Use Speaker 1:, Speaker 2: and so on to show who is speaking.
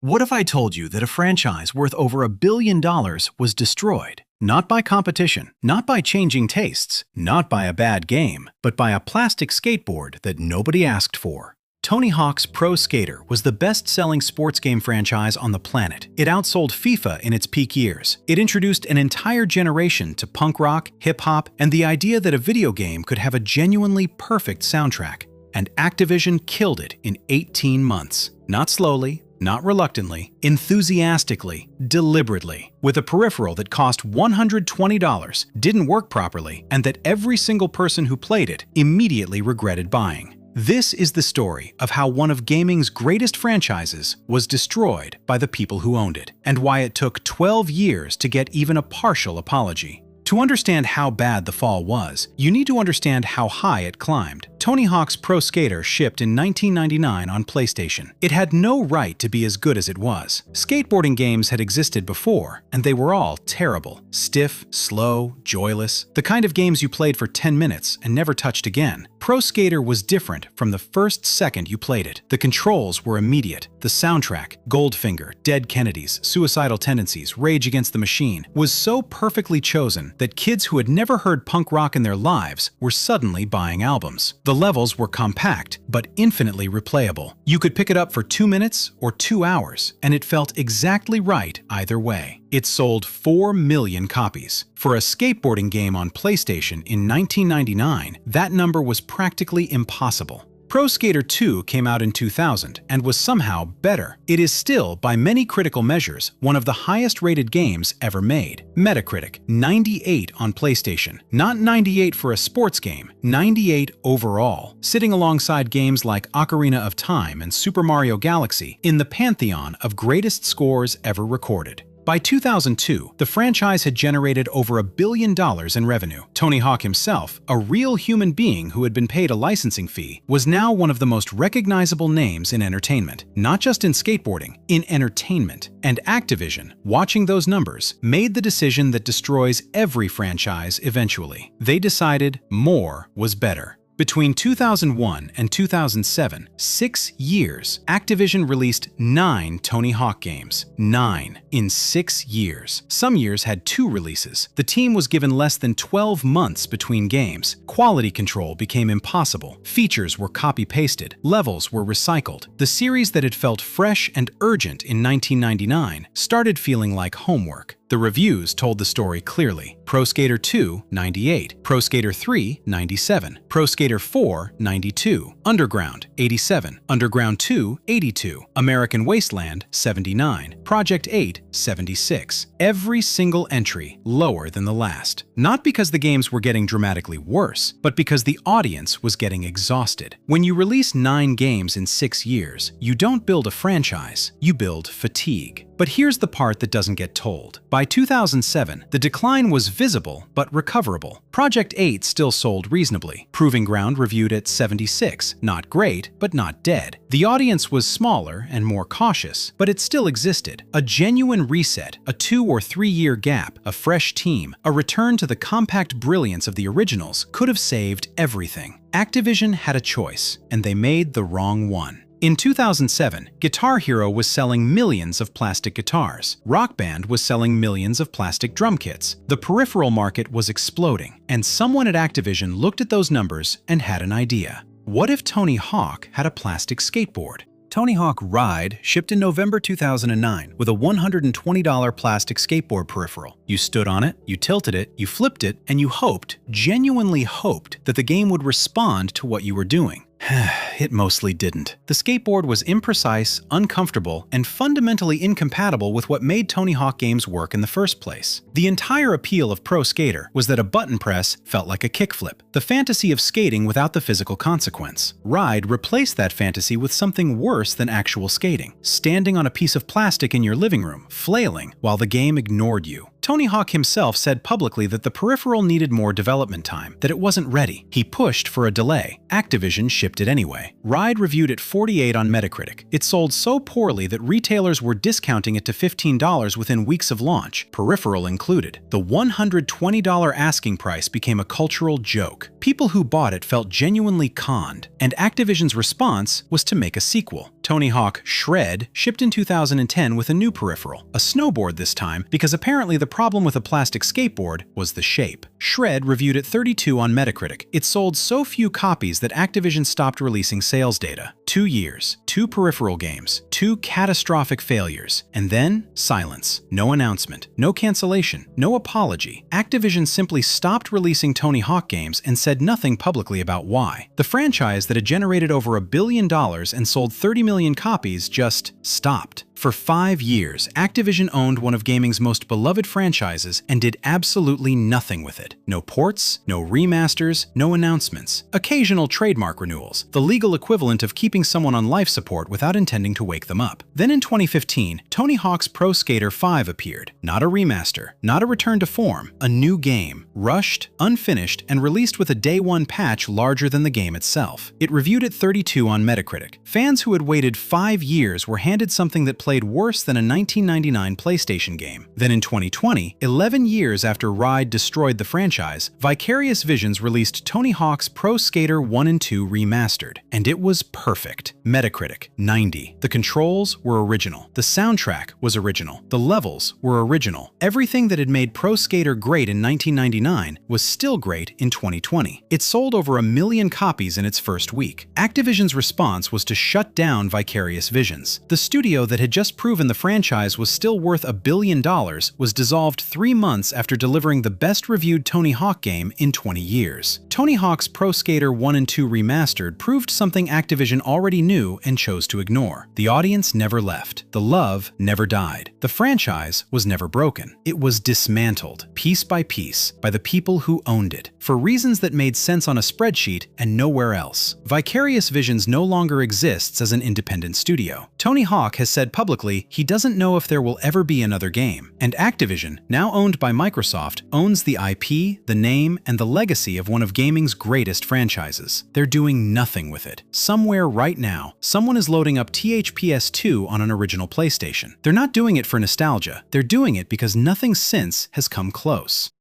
Speaker 1: What if I told you that a franchise worth over $1 billion was destroyed? Not by competition, not by changing tastes, not by a bad game, but by a plastic skateboard that nobody asked for. Tony Hawk's Pro Skater was the best-selling sports game franchise on the planet. It outsold FIFA in its peak years. It introduced an entire generation to punk rock, hip-hop, and the idea that a video game could have a genuinely perfect soundtrack. And Activision killed it in 18 months. Not slowly, not reluctantly, enthusiastically, deliberately, with a peripheral that cost $120, didn't work properly, and that every single person who played it immediately regretted buying. This is the story of how one of gaming's greatest franchises was destroyed by the people who owned it, and why it took 12 years to get even a partial apology. To understand how bad the fall was, you need to understand how high it climbed. Tony Hawk's Pro Skater shipped in 1999 on PlayStation. It had no right to be as good as it was. Skateboarding games had existed before, and they were all terrible. Stiff, slow, joyless, the kind of games you played for 10 minutes and never touched again. Pro Skater was different from the first second you played it. The controls were immediate. The soundtrack, Goldfinger, Dead Kennedys, Suicidal Tendencies, Rage Against the Machine, was so perfectly chosen that kids who had never heard punk rock in their lives were suddenly buying albums. The levels were compact, but infinitely replayable. You could pick it up for 2 minutes or 2 hours, and it felt exactly right either way. It sold 4 million copies. For a skateboarding game on PlayStation in 1999, that number was practically impossible. Pro Skater 2 came out in 2000 and was somehow better. It is still, by many critical measures, one of the highest-rated games ever made. Metacritic, 98 on PlayStation. Not 98 for a sports game, 98 overall, sitting alongside games like Ocarina of Time and Super Mario Galaxy in the pantheon of greatest scores ever recorded. By 2002, the franchise had generated over $1 billion in revenue. Tony Hawk himself, a real human being who had been paid a licensing fee, was now one of the most recognizable names in entertainment. Not just in skateboarding, in entertainment. And Activision, watching those numbers, made the decision that destroys every franchise eventually. They decided more was better. Between 2001 and 2007, 6 years, Activision released 9 Tony Hawk games. 9 in 6 years. Some years had 2 releases. The team was given less than 12 months between games. Quality control became impossible. Features were copy-pasted. Levels were recycled. The series that had felt fresh and urgent in 1999 started feeling like homework. The reviews told the story clearly. Pro Skater 2, 98. Pro Skater 3, 97. Pro Skater 4, 92. Underground, 87. Underground 2, 82. American Wasteland, 79. Project 8, 76. Every single entry lower than the last. Not because the games were getting dramatically worse, but because the audience was getting exhausted. When you release 9 games in 6 years, you don't build a franchise, you build fatigue. But here's the part that doesn't get told. By 2007, the decline was visible but recoverable. Project 8 still sold reasonably. Proving Ground reviewed at 76. Not great, but not dead. The audience was smaller and more cautious, but it still existed. A genuine reset, a 2 or 3 year gap, a fresh team, a return to the compact brilliance of the originals could have saved everything. Activision had a choice, and they made the wrong one. In 2007, Guitar Hero was selling millions of plastic guitars. Rock Band was selling millions of plastic drum kits. The peripheral market was exploding, and someone at Activision looked at those numbers and had an idea. What if Tony Hawk had a plastic skateboard? Tony Hawk Ride shipped in November 2009 with a $120 plastic skateboard peripheral. You stood on it, you tilted it, you flipped it, and you hoped, genuinely hoped, that the game would respond to what you were doing. It mostly didn't. The skateboard was imprecise, uncomfortable, and fundamentally incompatible with what made Tony Hawk games work in the first place. The entire appeal of Pro Skater was that a button press felt like a kickflip, the fantasy of skating without the physical consequence. Ride replaced that fantasy with something worse than actual skating, standing on a piece of plastic in your living room, flailing, while the game ignored you. Tony Hawk himself said publicly that the peripheral needed more development time, that it wasn't ready. He pushed for a delay. Activision shipped it anyway. Ride reviewed at 48 on Metacritic. It sold so poorly that retailers were discounting it to $15 within weeks of launch, peripheral included. The $120 asking price became a cultural joke. People who bought it felt genuinely conned, and Activision's response was to make a sequel. Tony Hawk Shred shipped in 2010 with a new peripheral, a snowboard this time, because apparently the problem with a plastic skateboard was the shape. Shred reviewed at 32 on Metacritic. It sold so few copies that Activision stopped releasing sales data. 2 years, 2 peripheral games, 2 catastrophic failures, and then silence. No announcement, no cancellation, no apology. Activision simply stopped releasing Tony Hawk games and said nothing publicly about why. The franchise that had generated over $1 billion and sold 30 million copies just stopped. For 5 years, Activision owned one of gaming's most beloved franchises and did absolutely nothing with it. No ports, no remasters, no announcements. Occasional trademark renewals, the legal equivalent of keeping someone on life support without intending to wake them up. Then in 2015, Tony Hawk's Pro Skater 5 appeared. Not a remaster, not a return to form, a new game, rushed, unfinished, and released with a day one patch larger than the game itself. It reviewed at 32 on Metacritic. Fans who had waited 5 years were handed something that played worse than a 1999 PlayStation game. Then in 2020, 11 years after Ride destroyed the franchise, Vicarious Visions released Tony Hawk's Pro Skater 1 and 2 Remastered. And it was perfect. Metacritic, 90. The controls were original. The soundtrack was original. The levels were original. Everything that had made Pro Skater great in 1999 was still great in 2020. It sold over 1 million copies in its first week. Activision's response was to shut down Vicarious Visions. The studio that had just proven the franchise was still worth $1 billion was dissolved 3 months after delivering the best-reviewed Tony Hawk game in 20 years. Tony Hawk's Pro Skater 1 and 2 Remastered proved something Activision already knew and chose to ignore. The audience never left. The love never died. The franchise was never broken. It was dismantled, piece by piece, by the people who owned it, for reasons that made sense on a spreadsheet and nowhere else. Vicarious Visions no longer exists as an independent studio. Tony Hawk has said publicly he doesn't know if there will ever be another game. And Activision, now owned by Microsoft, owns the IP, the name, and the legacy of one of gaming's greatest franchises. They're doing nothing with it. Somewhere right now, someone is loading up THPS 2 on an original PlayStation. They're not doing it for nostalgia. They're doing it because nothing since has come close.